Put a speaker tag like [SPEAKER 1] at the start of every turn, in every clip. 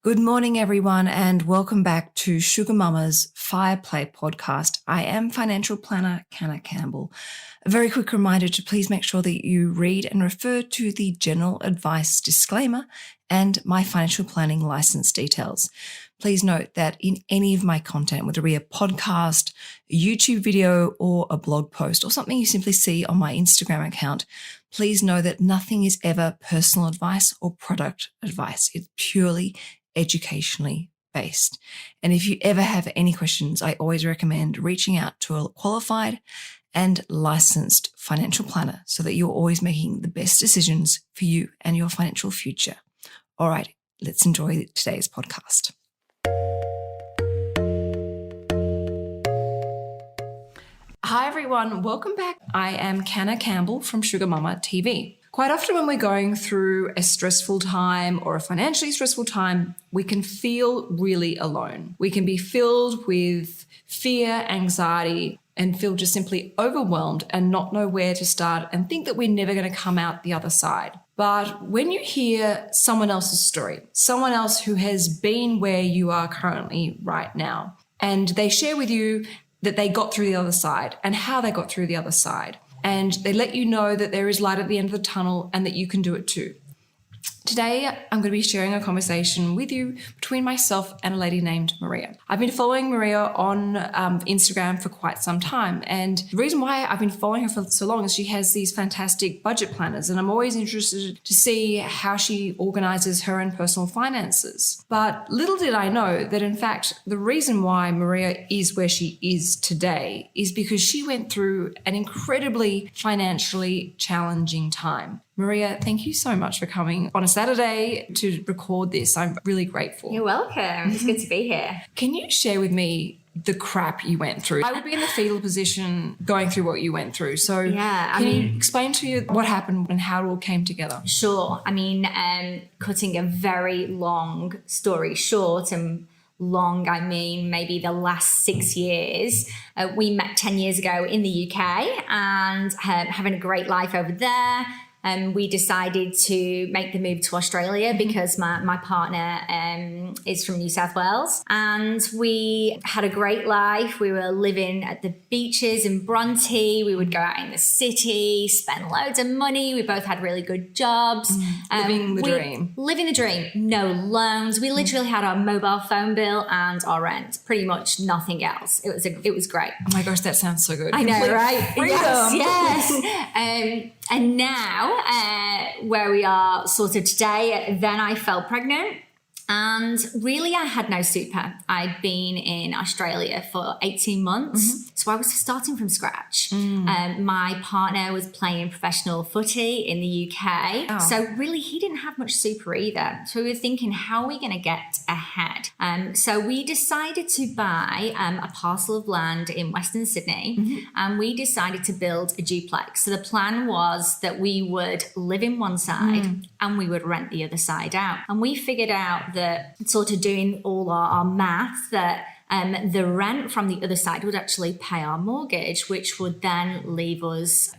[SPEAKER 1] Good morning, everyone, and welcome back to Sugar Mama's Fireplay podcast. I am financial planner Canna Campbell. A very quick reminder to please make sure that you read and refer to the general advice disclaimer and my financial planning license details. Please note that in any of my content, whether it be a podcast, a YouTube video, or a blog post, or something you simply see on my Instagram account, please know that nothing is ever personal advice or product advice. It's purely educationally based. And if you ever have any questions, I always recommend reaching out to a qualified and licensed financial planner so that you're always making the best decisions for you and your financial future. All right, let's enjoy today's podcast. Hi, everyone. Welcome back. I am Canna Campbell from Sugar Mama TV. Quite often when we're going through a stressful time or a financially stressful time, we can feel really alone. We can be filled with fear, anxiety, and feel just simply overwhelmed and not know where to start and think that we're never going to come out the other side. But when you hear someone else's story, someone else who has been where you are currently right now, and they share with you that they got through the other side and how they got through the other side, and they let you know that there is light at the end of the tunnel and that you can do it too. Today, I'm going to be sharing a conversation with you between myself and a lady named Maria. I've been following Maria on Instagram for quite some time. And the reason why I've been following her for so long is she has these fantastic budget planners. And I'm always interested to see how she organizes her own personal finances. But little did I know that, in fact, the reason why Maria is where she is today is because she went through an incredibly financially challenging time. Maria, thank you so much for coming on a Saturday to record this. I'm really grateful.
[SPEAKER 2] You're welcome. It's good to be here.
[SPEAKER 1] Can you share with me the crap you went through? I would be in the fetal position going through what you went through. So can you explain to you what happened and how it all came together?
[SPEAKER 2] Sure. Cutting a very long story short, and long, I mean maybe the last 6 years. We met 10 years ago in the UK and having a great life over there. We decided to make the move to Australia because my partner is from New South Wales, and we had a great life. We were living at the beaches in Bronte. We would go out in the city, spend loads of money. We both had really good jobs.
[SPEAKER 1] Living the dream.
[SPEAKER 2] Living the dream. No loans. We literally had our mobile phone bill and our rent. Pretty much nothing else. It was great.
[SPEAKER 1] Oh my gosh, that sounds so good.
[SPEAKER 2] I know, right?
[SPEAKER 1] Freedom.
[SPEAKER 2] Yes. And now, where we are sort of today, then I fell pregnant. And really, I had no super. I'd been in Australia for 18 months. So I was starting from scratch. My partner was playing professional footy in the UK. Oh. So really, he didn't have much super either. So we were thinking, how are we going to get ahead? So we decided to buy a parcel of land in Western Sydney. And we decided to build a duplex. So the plan was that we would live in one side and we would rent the other side out. And we figured out that, sort of doing all our math, that the rent from the other side would actually pay our mortgage, which would then leave us,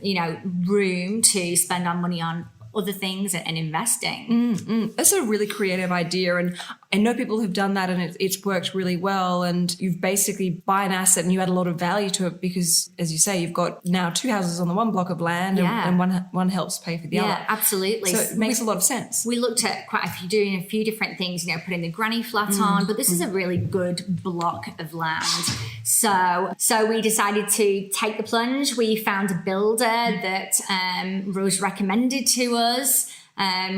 [SPEAKER 2] room to spend our money on other things and investing.
[SPEAKER 1] That's a really creative idea, and I know people who've done that and it's worked really well, and you've basically buy an asset and you add a lot of value to it because, as you say, you've got now two houses on the one block of land and one helps pay for the other.
[SPEAKER 2] Yeah, absolutely.
[SPEAKER 1] So it makes a lot of sense.
[SPEAKER 2] We looked at doing a few different things, putting the granny flat on, but this is a really good block of land. So we decided to take the plunge. We found a builder that was recommended to us.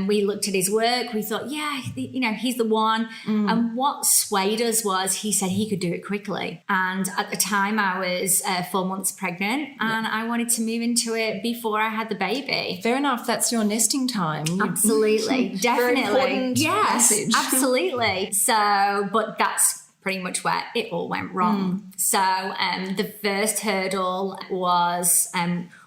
[SPEAKER 2] We looked at his work. We thought, he's the one. And what swayed us was he said he could do it quickly. And at the time I was 4 months pregnant and I wanted to move into it before I had the baby.
[SPEAKER 1] Fair enough. That's your nesting time.
[SPEAKER 2] Absolutely. Definitely.
[SPEAKER 1] Very important message.
[SPEAKER 2] Absolutely. So, but that's pretty much where it all went wrong. So the first hurdle was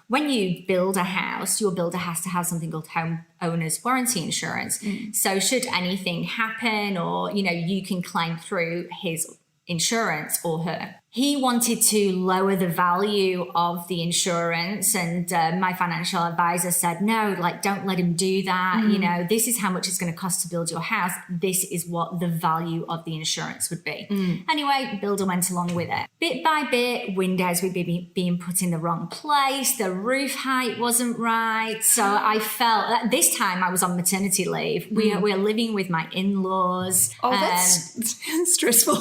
[SPEAKER 2] when you build a house, your builder has to have something called homeowners warranty insurance. So should anything happen or, you can claim through his insurance or her he wanted to lower the value of the insurance, and my financial advisor said, no, like, don't let him do that. You know, this is how much it's going to cost to build your house. This is what the value of the insurance would be. Anyway, builder went along with it. Bit by bit, windows would be being put in the wrong place. The roof height wasn't right. So I felt that this time I was on maternity leave. We are living with my in-laws.
[SPEAKER 1] Oh, that's stressful.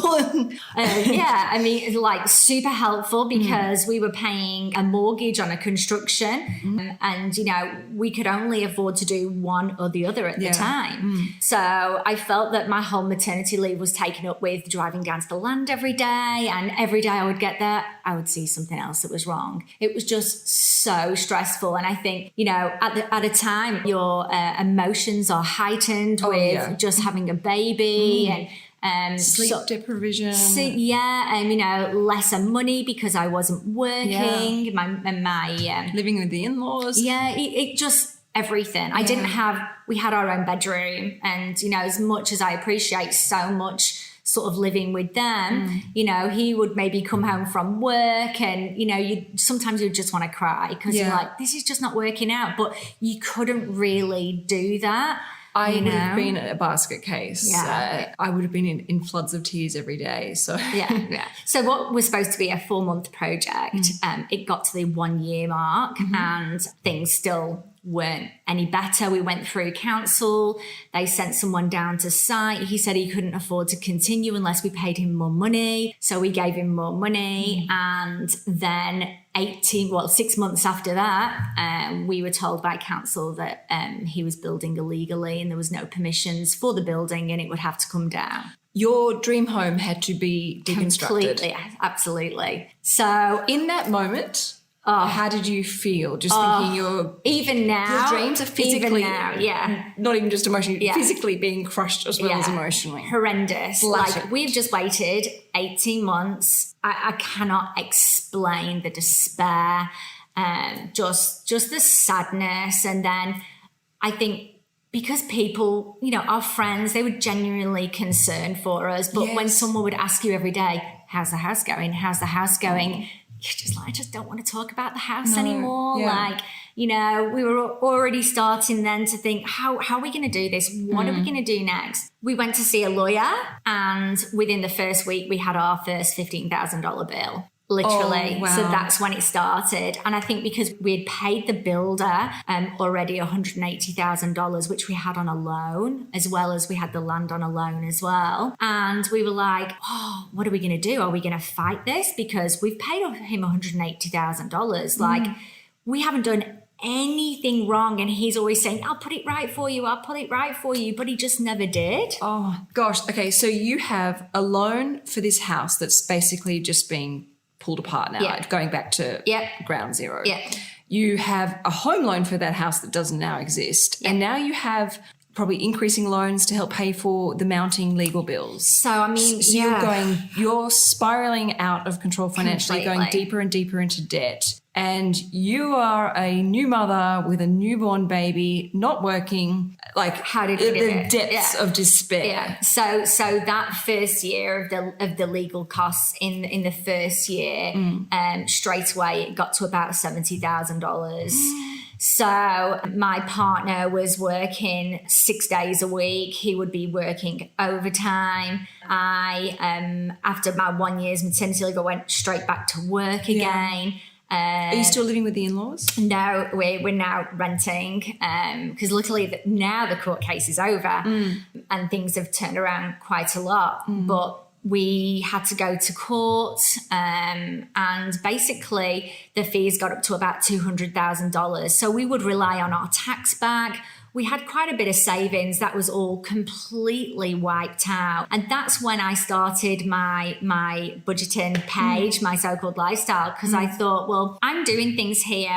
[SPEAKER 2] Yeah, I mean, like super helpful because we were paying a mortgage on a construction and, you know, we could only afford to do one or the other at the time. So I felt that my whole maternity leave was taken up with driving down to the land every day, and every day I would get there, I would see something else that was wrong. It was just so stressful. And I think, you know, at a time, your emotions are heightened with just having a baby and
[SPEAKER 1] sleep deprivation.
[SPEAKER 2] You know, lesser money because I wasn't working. My
[SPEAKER 1] living with the in-laws.
[SPEAKER 2] Yeah, it just everything. We had our own bedroom, and, you know, as much as I appreciate so much sort of living with them, you know, he would maybe come home from work and, you know, sometimes you'd just want to cry because you're like, this is just not working out, but you couldn't really do that.
[SPEAKER 1] I would have been a basket case. I would have been in floods of tears every day. So
[SPEAKER 2] So what was supposed to be a 4-month project, it got to the 1 year mark and things still weren't any better. We went through council. They sent someone down to site. He said he couldn't afford to continue unless we paid him more money. So we gave him more money. And then 6 months after that, we were told by council that he was building illegally and there was no permissions for the building and it would have to come down.
[SPEAKER 1] Your dream home had to be deconstructed.
[SPEAKER 2] Completely, absolutely. So
[SPEAKER 1] in that moment, how did you feel? Just thinking your dreams are physically, not even just emotionally, physically being crushed as well as emotionally.
[SPEAKER 2] Horrendous. Like, we've just waited 18 months. I cannot explain the despair, just the sadness. And then I think because people, you know, our friends, they were genuinely concerned for us. But when someone would ask you every day, how's the house going? How's the house going? You're just like, I just don't want to talk about the house anymore. Like, you know, we were already starting then to think, how are we going to do this? What are we going to do next? We went to see a lawyer, and within the first week, we had our first $15,000 bill. Literally.
[SPEAKER 1] Oh, wow.
[SPEAKER 2] So that's when it started. And I think because we had paid the builder already $180,000, which we had on a loan, as well as we had the land on a loan as well. And we were like, what are we going to do? Are we going to fight this? Because we've paid him $180,000. Like, we haven't done anything wrong, and he's always saying, I'll put it right for you, but he just never did.
[SPEAKER 1] Oh gosh. Okay, so you have a loan for this house that's basically just being pulled apart now, going back to ground zero. You have a home loan for that house that doesn't now exist, and now you have probably increasing loans to help pay for the mounting legal bills.
[SPEAKER 2] So I mean,
[SPEAKER 1] you're spiraling out of control financially, going deeper and deeper into debt. And you are a new mother with a newborn baby, not working. Like,
[SPEAKER 2] how did you do
[SPEAKER 1] the
[SPEAKER 2] it?
[SPEAKER 1] depths of despair?
[SPEAKER 2] So that first year of the legal costs in the first year, straight away it got to about $70,000. So my partner was working 6 days a week. He would be working overtime. I, after my 1 year's maternity leave, I went straight back to work again.
[SPEAKER 1] Are you still living with the in-laws?
[SPEAKER 2] No, we're now renting because luckily now the court case is over and things have turned around quite a lot. But we had to go to court and basically the fees got up to about $200,000. So we would rely on our tax bag. We had quite a bit of savings that was all completely wiped out. And that's when I started my budgeting page, my so-called lifestyle, because I thought, well, I'm doing things here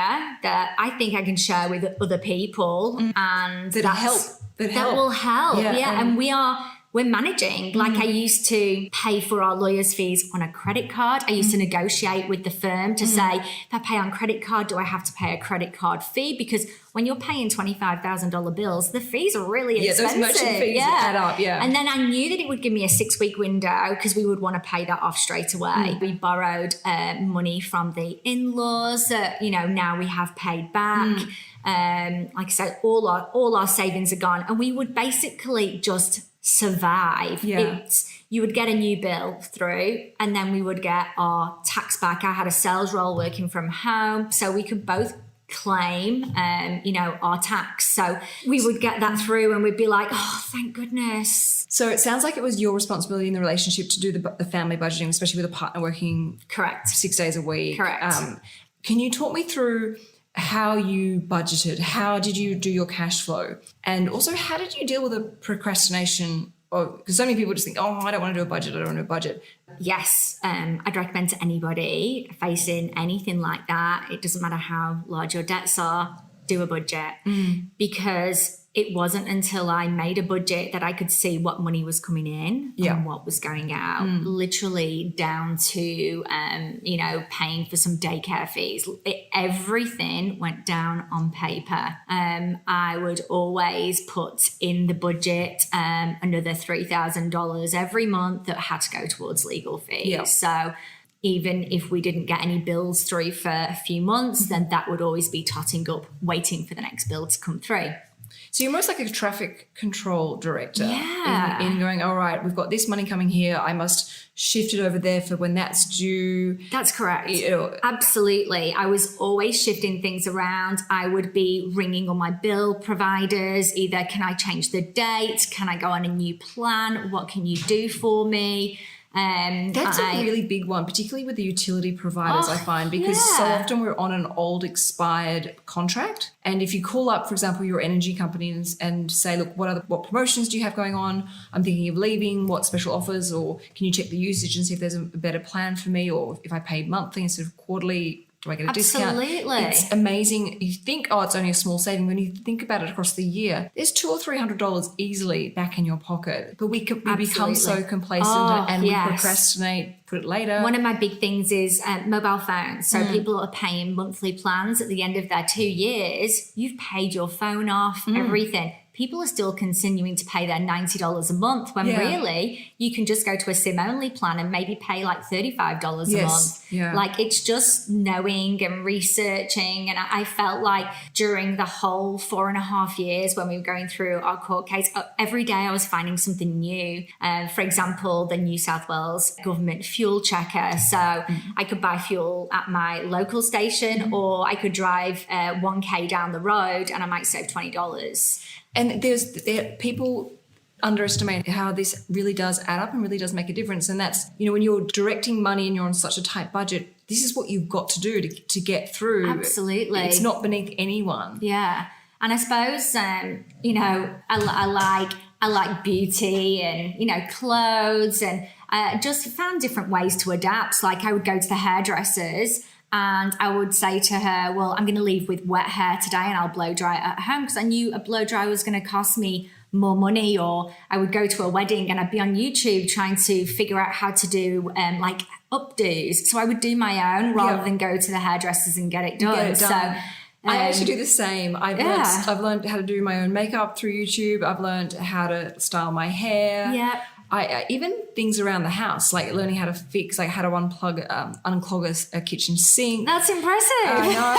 [SPEAKER 2] that I think I can share with other people and
[SPEAKER 1] that will help.
[SPEAKER 2] Yeah. And we are we're managing. Like I used to pay for our lawyers' fees on a credit card. I used to negotiate with the firm to say, if I pay on credit card, do I have to pay a credit card fee? Because when you're paying $25,000 bills, the fees are really expensive.
[SPEAKER 1] Those merchant fees add up,
[SPEAKER 2] And then I knew that it would give me a 6-week window because we would want to pay that off straight away. We borrowed money from the in-laws that, now we have paid back. Like I said, all our savings are gone, and we would basically just survive. You would get a new bill through, and then we would get our tax back. I had a sales role working from home, so we could both claim our tax. So we would get that through and we'd be like, oh, thank goodness.
[SPEAKER 1] So it sounds like it was your responsibility in the relationship to do the family budgeting, especially with a partner working
[SPEAKER 2] correct
[SPEAKER 1] 6 days a week.
[SPEAKER 2] Correct.
[SPEAKER 1] Can you talk me through how you budgeted? How did you do your cash flow? And also, how did you deal with the procrastination? Because so many people just think, oh, I don't want to do a budget. I don't want to do a budget.
[SPEAKER 2] Yes, I'd recommend to anybody facing anything like that, it doesn't matter how large your debts are, do a budget. Because it wasn't until I made a budget that I could see what money was coming in and what was going out, literally down to, paying for some daycare fees. Everything went down on paper. I would always put in the budget another $3,000 every month that had to go towards legal fees.
[SPEAKER 1] Yeah.
[SPEAKER 2] So even if we didn't get any bills through for a few months, then that would always be totting up, waiting for the next bill to come through.
[SPEAKER 1] So you're almost like a traffic control director
[SPEAKER 2] Yeah.
[SPEAKER 1] in going, all right, we've got this money coming here. I must shift it over there for when that's due.
[SPEAKER 2] That's correct. Absolutely. I was always shifting things around. I would be ringing all my bill providers. Either can I change the date? Can I go on a new plan? What can you do for me?
[SPEAKER 1] That's a really big one, particularly with the utility providers, I find, because so often we're on an old expired contract. And if you call up, for example, your energy company and say, look, what promotions do you have going on? I'm thinking of leaving. What special offers? Or can you check the usage and see if there's a better plan for me? Or if I pay monthly instead of quarterly, do I get a discount?
[SPEAKER 2] Absolutely.
[SPEAKER 1] It's amazing. You think, it's only a small saving. When you think about it across the year, there's $200 or $300 easily back in your pocket. But we become so complacent and we procrastinate, put it later.
[SPEAKER 2] One of my big things is mobile phones. So people are paying monthly plans at the end of their 2 years. You've paid your phone off, everything. People are still continuing to pay their $90 a month when really you can just go to a SIM-only plan and maybe pay like $35 a month.
[SPEAKER 1] Yeah.
[SPEAKER 2] Like it's just knowing and researching. And I felt like during the whole 4.5 years when we were going through our court case, every day I was finding something new. For example, the New South Wales government fuel checker. So I could buy fuel at my local station or I could drive 1K down the road and I might save $20.
[SPEAKER 1] And people underestimate how this really does add up and really does make a difference. And that's, when you're directing money and you're on such a tight budget, this is what you've got to do to get through.
[SPEAKER 2] Absolutely.
[SPEAKER 1] It's not beneath anyone.
[SPEAKER 2] Yeah. And I suppose, I like beauty and, clothes, and I just found different ways to adapt. Like I would go to the hairdressers and I would say to her, well, I'm going to leave with wet hair today and I'll blow dry it at home because I knew a blow dry was going to cost me more money. Or I would go to a wedding and I'd be on YouTube trying to figure out how to do like updos. So I would do my own rather than go to the hairdressers and get it done. So
[SPEAKER 1] I actually do the same. I've learned how to do my own makeup through YouTube. I've learned how to style my hair.
[SPEAKER 2] Yeah.
[SPEAKER 1] I even things around the house, like learning how to fix, like how to unclog a kitchen sink.
[SPEAKER 2] That's impressive.
[SPEAKER 1] I know.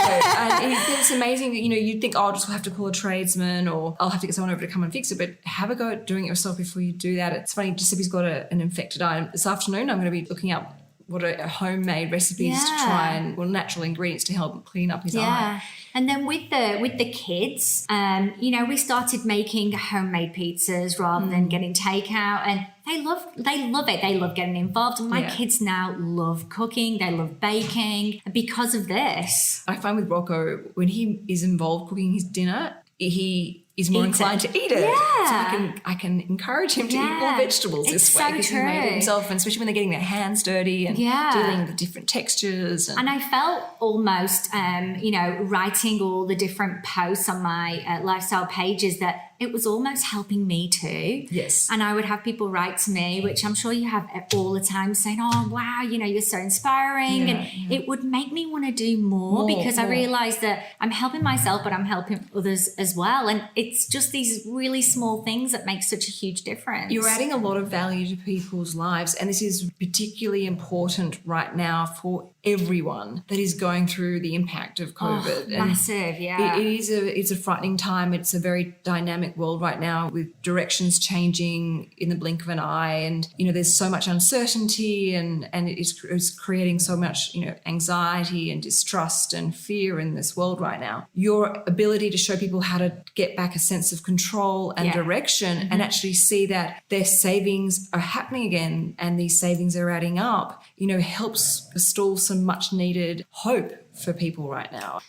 [SPEAKER 1] And it's amazing that, you'd think, I'll just have to call a tradesman or I'll have to get someone over to come and fix it. But have a go at doing it yourself before you do that. It's funny, Giuseppe's got an infected eye. This afternoon, I'm going to be looking up what are homemade recipes to try and natural ingredients to help clean up his eye.
[SPEAKER 2] And then with the kids, we started making homemade pizzas rather than getting takeout, and they love it. They love getting involved. And my kids now love cooking. They love baking because of this.
[SPEAKER 1] I find with Rocco, when he is involved cooking his dinner, he is more inclined to eat it.
[SPEAKER 2] Yeah.
[SPEAKER 1] So I can encourage him to eat more vegetables this way because he made it himself, and especially when they're getting their hands dirty and dealing with different textures. And
[SPEAKER 2] I felt almost, writing all the different posts on my lifestyle pages that it was almost helping me too.
[SPEAKER 1] Yes.
[SPEAKER 2] And I would have people write to me, which I'm sure you have all the time, saying, oh, wow, you're so inspiring. It would make me want to do more because I realized that I'm helping myself, but I'm helping others as well. And it's just these really small things that make such a huge difference.
[SPEAKER 1] You're adding a lot of value to people's lives. And this is particularly important right now for everyone that is going through the impact of COVID.
[SPEAKER 2] Oh, massive, yeah.
[SPEAKER 1] It's a frightening time. It's a very dynamic world right now with directions changing in the blink of an eye. And, there's so much uncertainty and it's creating so much, anxiety and distrust and fear in this world right now. Your ability to show people how to get back a sense of control and direction and actually see that their savings are happening again and these savings are adding up, helps restore some much needed hope for people right now.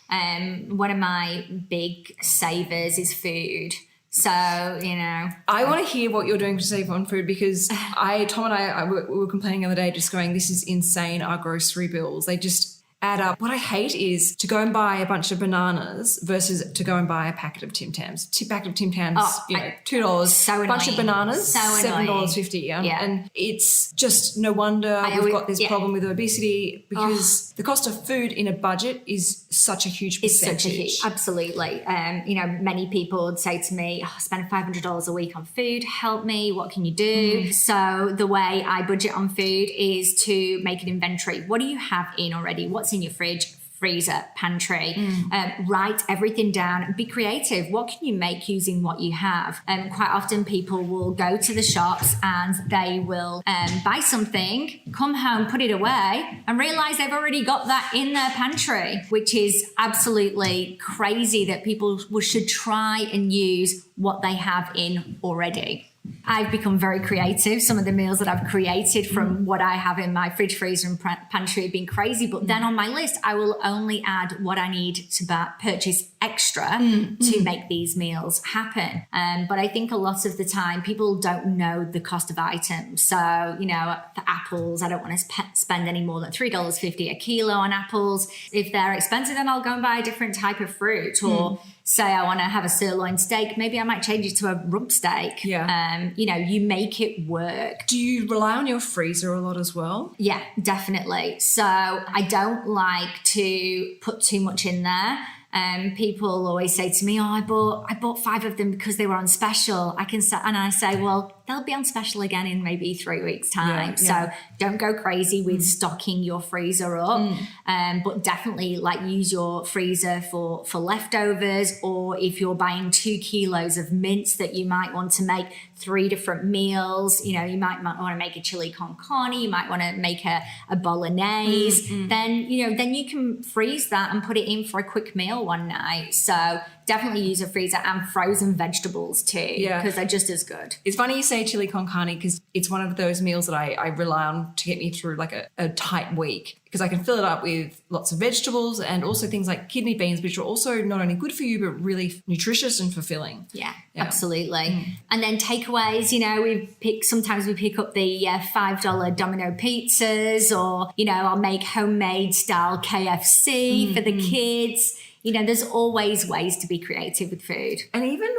[SPEAKER 2] One of my big savers is food. So, I
[SPEAKER 1] want to hear what you're doing to save on food because Tom and I we were complaining the other day just going, this is insane, our grocery bills. They just add up. What I hate is to go and buy a bunch of bananas versus to go and buy a packet of Tim Tams. Packet of Tim Tams, $2.
[SPEAKER 2] So annoying.
[SPEAKER 1] Bunch of bananas,
[SPEAKER 2] so
[SPEAKER 1] $7.50. And it's just no wonder we've got this problem with obesity because the cost of food in a budget is such a huge percentage.
[SPEAKER 2] Absolutely. Many people would say to me, I spend $500 a week on food. Help me. What can you do? So the way I budget on food is to make an inventory. What do you have in already? What's in your fridge, freezer, pantry? Write everything down and be creative. What can you make using what you have? Quite often people will go to the shops and they will buy something, come home, put it away and realize they've already got that in their pantry, which is absolutely crazy that people should try and use what they have in already. I've become very creative. Some of the meals that I've created from what I have in my fridge, freezer and pantry have been crazy. But then on my list, I will only add what I need to purchase extra to make these meals happen. But I think a lot of the time people don't know the cost of items. So, for apples, I don't want to spend any more than $3.50 a kilo on apples. If they're expensive, then I'll go and buy a different type of fruit. Or say I want to have a sirloin steak, maybe I might change it to a rump steak. You make it work.
[SPEAKER 1] Do you rely on your freezer a lot as well?
[SPEAKER 2] Yeah, definitely. So I don't like to put too much in there. People always say to me, I bought 5 of them because they were on special. And I say, well, they'll be on special again in maybe 3 weeks time. So don't go crazy with stocking your freezer up. But definitely use your freezer for leftovers, or if you're buying 2 kilos of mince that you might want to make 3 different meals, you might want to make a chili con carne, you might want to make a bolognese, then you can freeze that and put it in for a quick meal one night. So definitely use a freezer, and frozen vegetables too, because they're just as good.
[SPEAKER 1] It's funny you say chili con carne because it's one of those meals that I rely on to get me through a tight week, because I can fill it up with lots of vegetables and also things like kidney beans, which are also not only good for you, but really nutritious and fulfilling.
[SPEAKER 2] Yeah. Absolutely. And then takeaways, sometimes we pick up the $5 Domino pizzas, or, I'll make homemade style KFC for the kids. There's always ways to be creative with food.
[SPEAKER 1] And even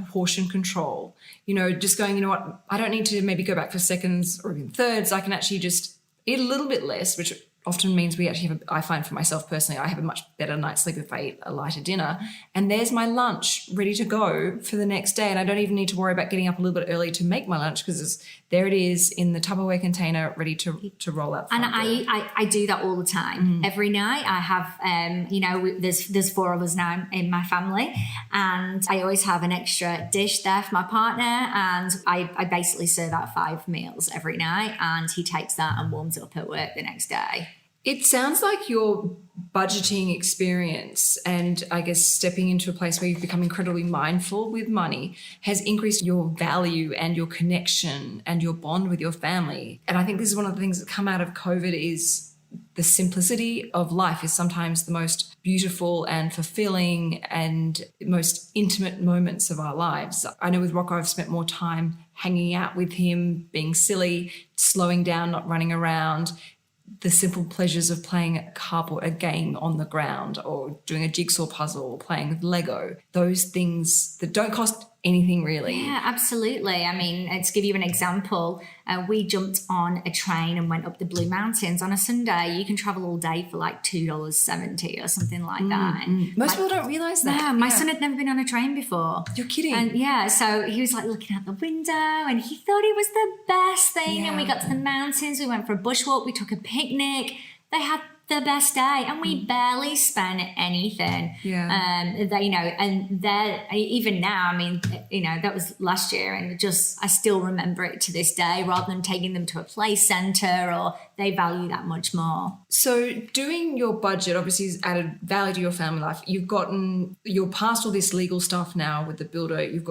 [SPEAKER 1] portion control, just going, I don't need to maybe go back for seconds or even thirds. I can actually just eat a little bit less, which often means we actually I find for myself personally, I have a much better night's sleep if I eat a lighter dinner. And there's my lunch ready to go for the next day. And I don't even need to worry about getting up a little bit early to make my lunch, because there it is in the Tupperware container ready to roll out.
[SPEAKER 2] And I do that all the time. Every night I have, there's 4 of us now in my family, and I always have an extra dish there for my partner, and I basically serve out 5 meals every night, and he takes that and warms it up at work the next day.
[SPEAKER 1] It sounds like your budgeting experience and I guess stepping into a place where you've become incredibly mindful with money has increased your value and your connection and your bond with your family. And I think this is one of the things that come out of COVID is the simplicity of life is sometimes the most beautiful and fulfilling and most intimate moments of our lives. I know with Rocco, I've spent more time hanging out with him, being silly, slowing down, not running around. The simple pleasures of playing a game on the ground, or doing a jigsaw puzzle, or playing with Lego. Those things that don't cost anything really.
[SPEAKER 2] Yeah, absolutely. I mean, to give you an example, we jumped on a train and went up the Blue Mountains on a Sunday. You can travel all day for like $2.70 or something like that. And
[SPEAKER 1] Most people don't realise that.
[SPEAKER 2] no, my son had never been on a train before.
[SPEAKER 1] You're kidding.
[SPEAKER 2] And yeah, so he was like looking out the window and he thought it was the best thing. And we got to the mountains, we went for a bushwalk, we took a picnic. They had the best day and we barely spent anything. They, you know, and they're even now, I mean, you know, that was last year and I still remember it to this day, rather than taking them to a play centre, or they value that much more.
[SPEAKER 1] So doing your budget obviously has added value to your family life. You're past all this legal stuff now with the builder. You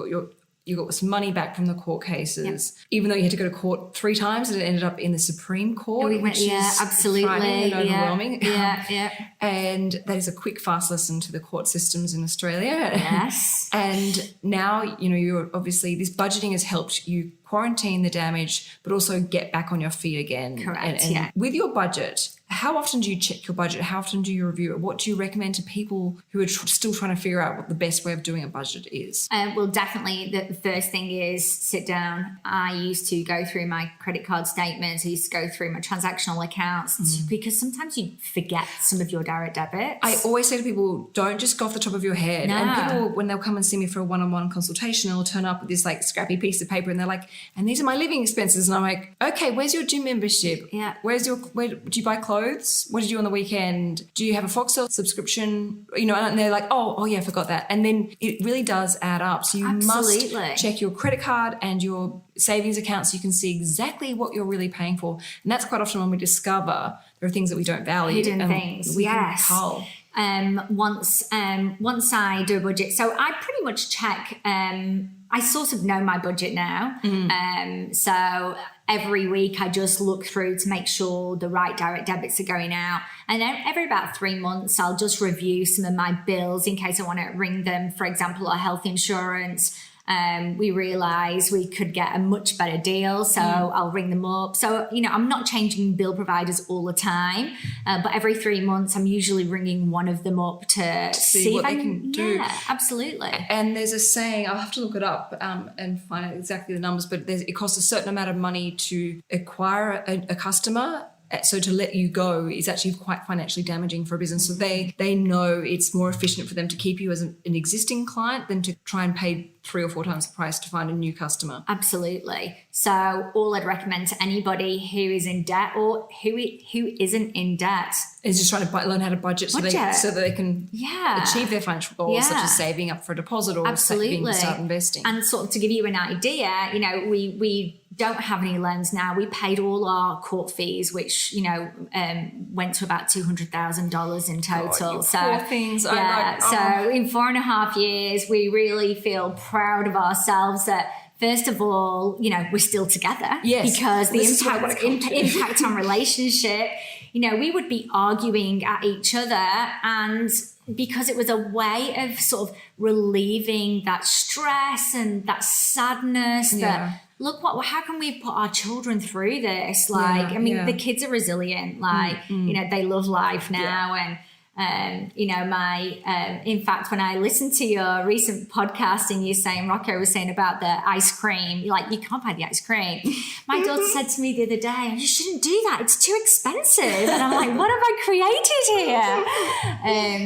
[SPEAKER 1] got some money back from the court cases, even though you had to go to court 3 times and it ended up in the Supreme Court, which is
[SPEAKER 2] absolutely
[SPEAKER 1] frightening and overwhelming.
[SPEAKER 2] Yeah.
[SPEAKER 1] And that is a quick, fast lesson to the court systems in Australia.
[SPEAKER 2] Yes.
[SPEAKER 1] And now, you know, you're obviously, this budgeting has helped you quarantine the damage, but also get back on your feet again.
[SPEAKER 2] Correct,
[SPEAKER 1] and with your budget, how often do you check your budget? How often do you review it? What do you recommend to people who are still trying to figure out what the best way of doing a budget is?
[SPEAKER 2] Well, definitely the first thing is sit down. I used to go through my credit card statements. I used to go through my transactional accounts because sometimes you forget some of your direct debits.
[SPEAKER 1] I always say to people, don't just go off the top of your head.
[SPEAKER 2] No.
[SPEAKER 1] And people, when they'll come and see me for a one-on-one consultation, they'll turn up with this like scrappy piece of paper and they're like, and these are my living expenses. And I'm like, okay, where's your gym membership?
[SPEAKER 2] Yeah.
[SPEAKER 1] Where do you buy clothes? What did you do on the weekend? Do you have a Foxtel subscription? You know, and they're like, oh yeah, I forgot that. And then it really does add up. So you must check your credit card and your savings account so you can see exactly what you're really paying for. And that's quite often when we discover there are things that we don't value.
[SPEAKER 2] Hidden things, yes. Once I do a budget, so I pretty much check. I sort of know my budget now. So every week I just look through to make sure the right direct debits are going out. And then every about 3 months, I'll just review some of my bills in case I want to ring them, for example, our health insurance. We realised we could get a much better deal, so I'll ring them up. So, you know, I'm not changing bill providers all the time, but every 3 months I'm usually ringing one of them up to see
[SPEAKER 1] what
[SPEAKER 2] if
[SPEAKER 1] they can do.
[SPEAKER 2] Yeah, absolutely.
[SPEAKER 1] And there's a saying, I'll have to look it up and find out exactly the numbers, but it costs a certain amount of money to acquire a customer. So to let you go is actually quite financially damaging for a business. So they know it's more efficient for them to keep you as an existing client than to try and pay 3 or 4 times the price to find a new customer.
[SPEAKER 2] Absolutely. So all I'd recommend to anybody who is in debt or who isn't in debt
[SPEAKER 1] is just trying to learn how to budget. So that they can achieve their financial goals, such as saving up for a deposit or start investing.
[SPEAKER 2] And sort of to give you an idea, you know, we don't have any loans now. We paid all our court fees, which, you know, went to about $200,000 in total.
[SPEAKER 1] God, poor things.
[SPEAKER 2] Yeah. So in 4.5 years, we really feel proud of ourselves that, first of all, you know, we're still together.
[SPEAKER 1] Yes.
[SPEAKER 2] Because the impact on relationship, you know, we would be arguing at each other, and because it was a way of sort of relieving that stress and that sadness that, look, how can we put our children through this? Like, the kids are resilient. Like, you know, they love life now. And, you know, in fact, when I listened to your recent podcast and you saying, Rocco was saying about the ice cream, like, you can't buy the ice cream. My daughter said to me the other day, you shouldn't do that. It's too expensive. And I'm like, what have I created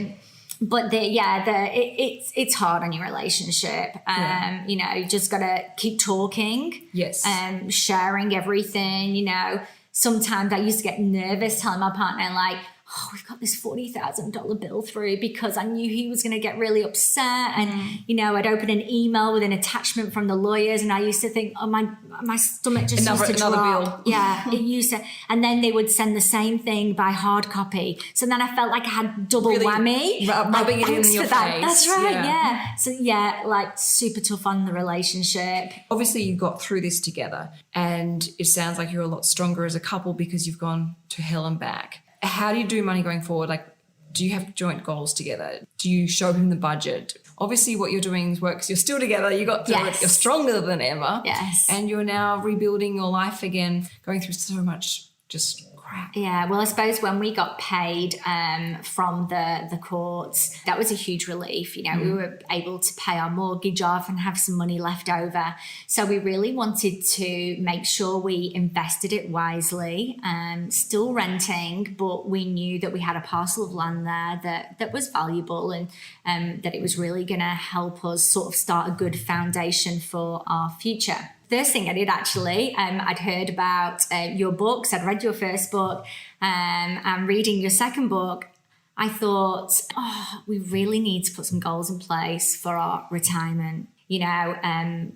[SPEAKER 2] here? But it's hard on your relationship. You know, you just got to keep talking.
[SPEAKER 1] Yes.
[SPEAKER 2] Sharing everything. You know, sometimes I used to get nervous telling my partner, like, oh, we've got this $40,000 bill through, because I knew he was going to get really upset. And, you know, I'd open an email with an attachment from the lawyers, and I used to think, oh, my stomach just used to drop.
[SPEAKER 1] Bill.
[SPEAKER 2] Yeah, it used to. And then they would send the same thing by hard copy. So then I felt like I had double whammy.
[SPEAKER 1] Rubbing it in your face.
[SPEAKER 2] That's right, yeah. So, like, super tough on the relationship.
[SPEAKER 1] Obviously, you got through this together, and it sounds like you're a lot stronger as a couple because you've gone to hell and back. How do you do money going forward? Like, do you have joint goals together? Do you show him the budget? Obviously, what you're doing works. You're still together. You got through it. You're stronger than ever.
[SPEAKER 2] Yes.
[SPEAKER 1] And you're now rebuilding your life again, going through so much just crap.
[SPEAKER 2] Yeah, well, I suppose when we got paid from the courts, that was a huge relief. You know, we were able to pay our mortgage off and have some money left over. So we really wanted to make sure we invested it wisely, still renting, but we knew that we had a parcel of land there that was valuable and that it was really going to help us sort of start a good foundation for our future. First thing I did actually, I'd heard about your books. I'd read your first book. I'm reading your second book. I thought, we really need to put some goals in place for our retirement. You know,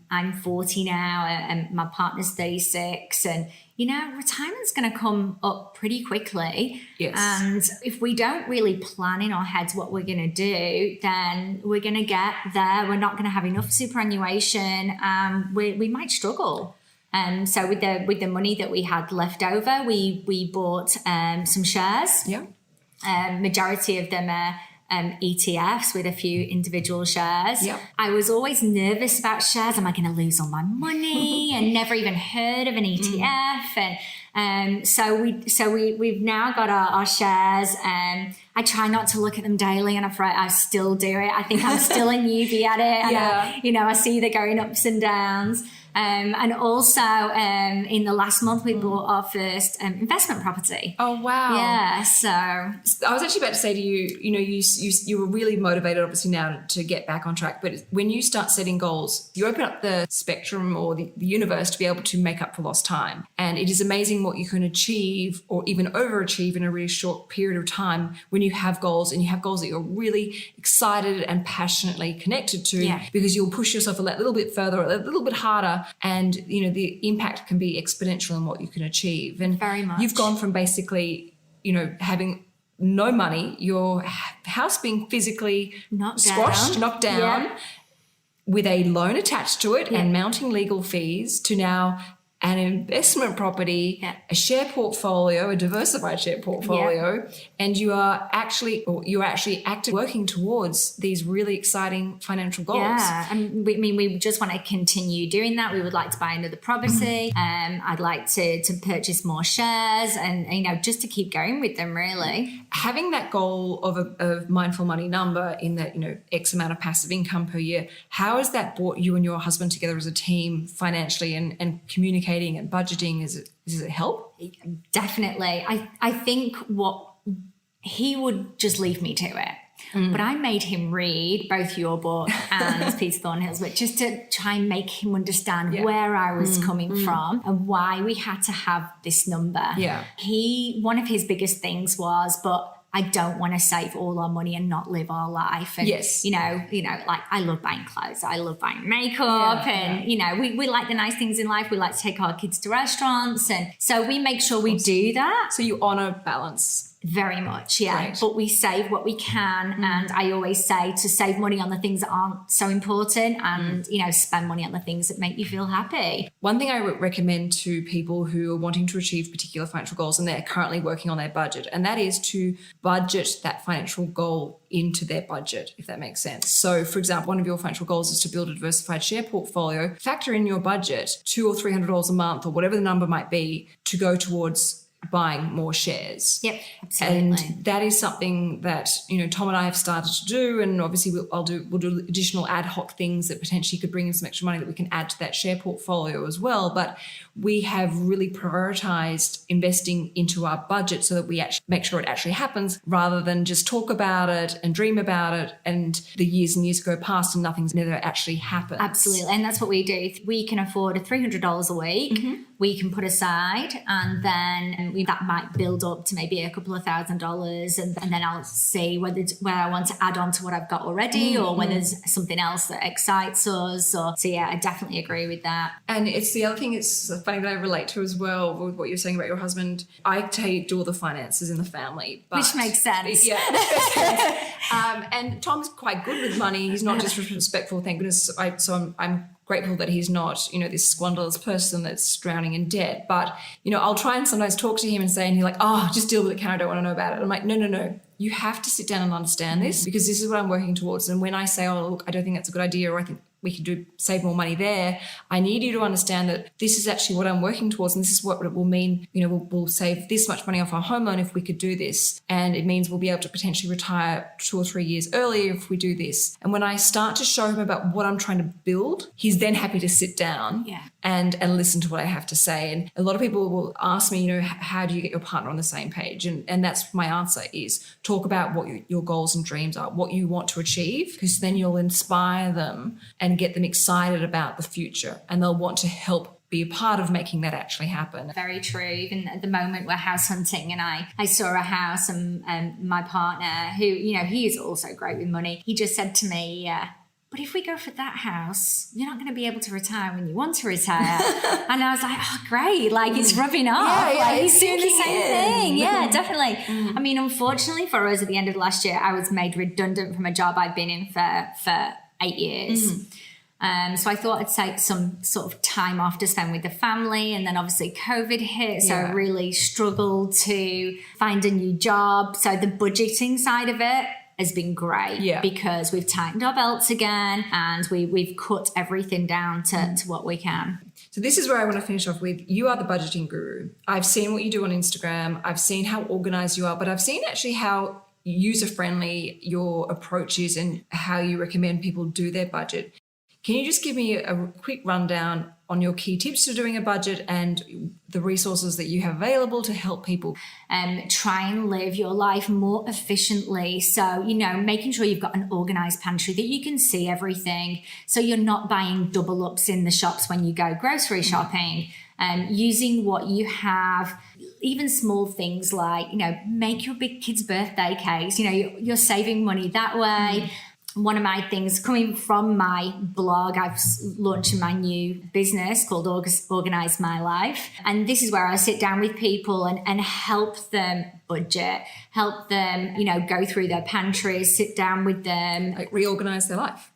[SPEAKER 2] I'm 40 now and my partner's 36, and you know, retirement's going to come up pretty quickly.
[SPEAKER 1] Yes.
[SPEAKER 2] And if we don't really plan in our heads what we're going to do, then we're going to get there. We're not going to have enough superannuation. We might struggle. So with the money that we had left over, we bought some shares.
[SPEAKER 1] Yeah.
[SPEAKER 2] Majority of them are ETFs with a few individual shares.
[SPEAKER 1] Yep.
[SPEAKER 2] I was always nervous about shares. Am I going to lose all my money? And never even heard of an ETF. And so we've now got our shares. I try not to look at them daily, and I still do it. I think I'm still a newbie at it. And I see they're going ups and downs. And also in the last month, we bought our first investment property.
[SPEAKER 1] Oh, wow.
[SPEAKER 2] Yeah, so
[SPEAKER 1] I was actually about to say to you, you know, you were really motivated, obviously, now to get back on track. But when you start setting goals, you open up the spectrum or the universe to be able to make up for lost time. And it is amazing what you can achieve or even overachieve in a really short period of time when you have goals, and you have goals that you're really excited and passionately connected to, because you'll push yourself a little bit further, a little bit harder. And, you know, the impact can be exponential in what you can achieve. And
[SPEAKER 2] very much.
[SPEAKER 1] You've gone from basically, you know, having no money, your house being physically knocked down, with a loan attached to it and mounting legal fees, to now an investment property, a share portfolio, a diversified share portfolio, and you are actually actively working towards these really exciting financial goals.
[SPEAKER 2] Yeah, and we just want to continue doing that. We would like to buy another property. I'd like to purchase more shares, and you know, just to keep going with them. Really,
[SPEAKER 1] having that goal of a mindful money number in that, you know, X amount of passive income per year. How has that brought you and your husband together as a team financially and communicating and budgeting? Does it help?
[SPEAKER 2] Definitely. I think what he would just leave me to it. But I made him read both your book and Peter Thornhill's book, just to try and make him understand where I was coming from and why we had to have this number.
[SPEAKER 1] Yeah.
[SPEAKER 2] One of his biggest things was, but I don't want to save all our money and not live our life. And, you know, like I love buying clothes. I love buying makeup you know, we like the nice things in life. We like to take our kids to restaurants. And so we make sure we do that.
[SPEAKER 1] So you honor balance.
[SPEAKER 2] Very much, yeah.
[SPEAKER 1] Right.
[SPEAKER 2] But we save what we can. And I always say to save money on the things that aren't so important and, you know, spend money on the things that make you feel happy.
[SPEAKER 1] One thing I would recommend to people who are wanting to achieve particular financial goals and they're currently working on their budget, and that is to budget that financial goal into their budget, if that makes sense. So, for example, one of your financial goals is to build a diversified share portfolio. Factor in your budget, $200 or $300 a month or whatever the number might be, to go towards buying more shares.
[SPEAKER 2] Yep, absolutely.
[SPEAKER 1] And that is something that, you know, Tom and I have started to do, and obviously we'll do additional ad hoc things that potentially could bring in some extra money that we can add to that share portfolio as well. But we have really prioritized investing into our budget so that we actually make sure it actually happens, rather than just talk about it and dream about it and the years and years go past and nothing's never actually happened.
[SPEAKER 2] Absolutely. And that's what we do. If we can afford $300 a week, we can put aside, and then that might build up to maybe a couple of $1,000, and then I'll see whether I want to add on to what I've got already, or whether there's something else that excites us. So yeah, I definitely agree with that.
[SPEAKER 1] And it's the other thing, it's funny that I relate to as well with what you're saying about your husband. I do all the finances in the family. But
[SPEAKER 2] which makes sense.
[SPEAKER 1] Yeah. And Tom's quite good with money. He's not disrespectful, thank goodness. I'm grateful that he's not, you know, this squanderless person that's drowning in debt. But, you know, I'll try and sometimes talk to him and say, and he's like, oh, just deal with it, Ken, I don't want to know about it. I'm like, no. You have to sit down and understand this, because this is what I'm working towards. And when I say, oh, look, I don't think that's a good idea, or I think we could save more money there. I need you to understand that this is actually what I'm working towards, and this is what it will mean. We'll save this much money off our home loan if we could do this. And it means we'll be able to potentially retire 2 or 3 years earlier if we do this. And when I start to show him about what I'm trying to build, he's then happy to sit down and listen to what I have to say. And a lot of people will ask me, how do you get your partner on the same page? And that's my answer is talk about what your goals and dreams are, what you want to achieve, because then you'll inspire them and get them excited about the future, and they'll want to help be a part of making that actually happen.
[SPEAKER 2] Very true. Even at the moment we're house hunting, and I saw a house, and my partner, who, he is also great with money, he just said to me, but if we go for that house, you're not going to be able to retire when you want to retire. And I was like, oh, great. Like, it's rubbing off. He's doing the same thing. Yeah, definitely. I mean, unfortunately for us, at the end of last year, I was made redundant from a job I'd been in for 8 years. So I thought I'd take some sort of time off to spend with the family. And then obviously COVID hit. So I really struggled to find a new job. So the budgeting side of it has been great because we've tightened our belts again, and we've cut everything down to what we can.
[SPEAKER 1] So this is where I want to finish off with. You are the budgeting guru. I've seen what you do on Instagram. I've seen how organized you are, but I've seen actually how user-friendly your approach is and how you recommend people do their budget. Can you just give me a quick rundown on your key tips to doing a budget and the resources that you have available to help people?
[SPEAKER 2] Try and live your life more efficiently. So, making sure you've got an organized pantry that you can see everything. So you're not buying double ups in the shops when you go grocery shopping. Using what you have, even small things like, make your big kids' birthday cakes. You're saving money that way. One of my things coming from my blog, I've launched my new business called Organize My Life. And this is where I sit down with people and help them budget, help them, go through their pantries, sit down with them.
[SPEAKER 1] Like reorganize their life.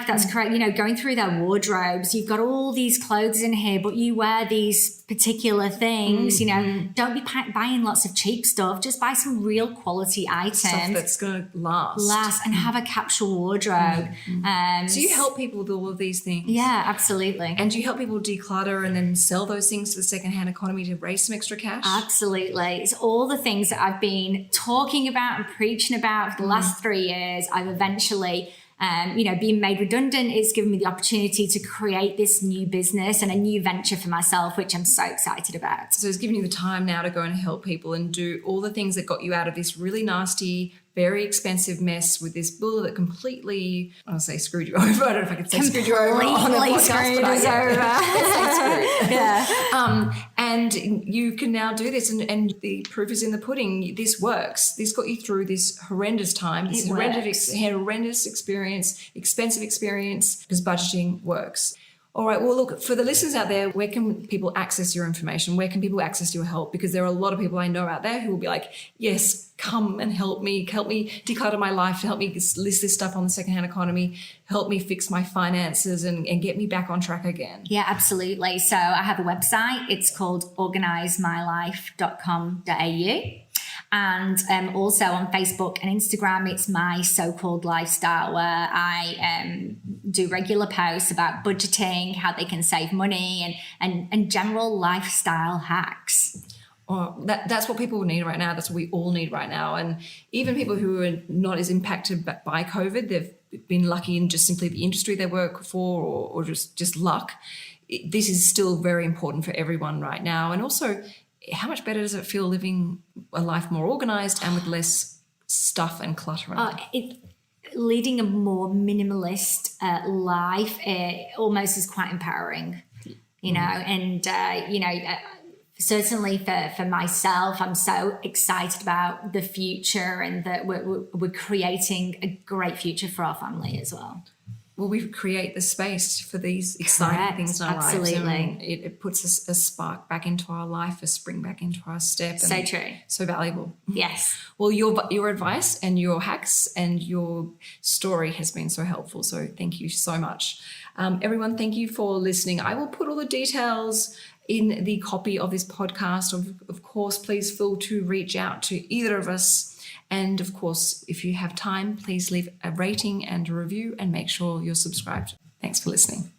[SPEAKER 2] That's correct. Going through their wardrobes. You've got all these clothes in here, but you wear these particular things. Don't be buying lots of cheap stuff. Just buy some real quality items.
[SPEAKER 1] Stuff that's going to last.
[SPEAKER 2] And have a capsule wardrobe.
[SPEAKER 1] So you help people with all of these things.
[SPEAKER 2] Yeah, absolutely.
[SPEAKER 1] And do you help people declutter and then sell those things to the secondhand economy to raise some extra cash?
[SPEAKER 2] Absolutely. It's all the things that I've been talking about and preaching about for the last 3 years. I've eventually being made redundant, it's given me the opportunity to create this new business and a new venture for myself, which I'm so excited about.
[SPEAKER 1] So it's given you the time now to go and help people and do all the things that got you out of this really nasty, very expensive mess with this builder that completely, I don't say screwed you over. I don't know if I could say screwed you over on a podcast, but and you can now do this, and the proof is in the pudding. This works. This got you through this horrendous time, this horrendous experience, expensive experience, because budgeting works. All right. Well, look, for the listeners out there, where can people access your information? Where can people access your help? Because there are a lot of people I know out there who will be like, yes, come and help me declutter my life, help me list this stuff on the secondhand economy, help me fix my finances and get me back on track again.
[SPEAKER 2] Yeah, absolutely. So I have a website. It's called organizemylife.com.au. And also on Facebook and Instagram, it's My So-Called Lifestyle, where I do regular posts about budgeting, how they can save money, and general lifestyle hacks.
[SPEAKER 1] Oh, that's what people need right now. That's what we all need right now. And even people who are not as impacted by COVID, they've been lucky in just simply the industry they work for or just luck. This is still very important for everyone right now. And also, how much better does it feel living a life more organized and with less stuff and clutter around?
[SPEAKER 2] Leading a more minimalist life almost is quite empowering, and certainly for myself, I'm so excited about the future and that we're creating a great future for our family as well.
[SPEAKER 1] Well, we create the space for these exciting things in our lives.
[SPEAKER 2] Absolutely.
[SPEAKER 1] It puts a spark back into our life, a spring back into our step.
[SPEAKER 2] So true.
[SPEAKER 1] So valuable.
[SPEAKER 2] Yes.
[SPEAKER 1] Well, your advice and your hacks and your story has been so helpful. So thank you so much. Everyone, thank you for listening. I will put all the details in the copy of this podcast. Of course, please feel to reach out to either of us. And of course, if you have time, please leave a rating and a review and make sure you're subscribed. Thanks for listening.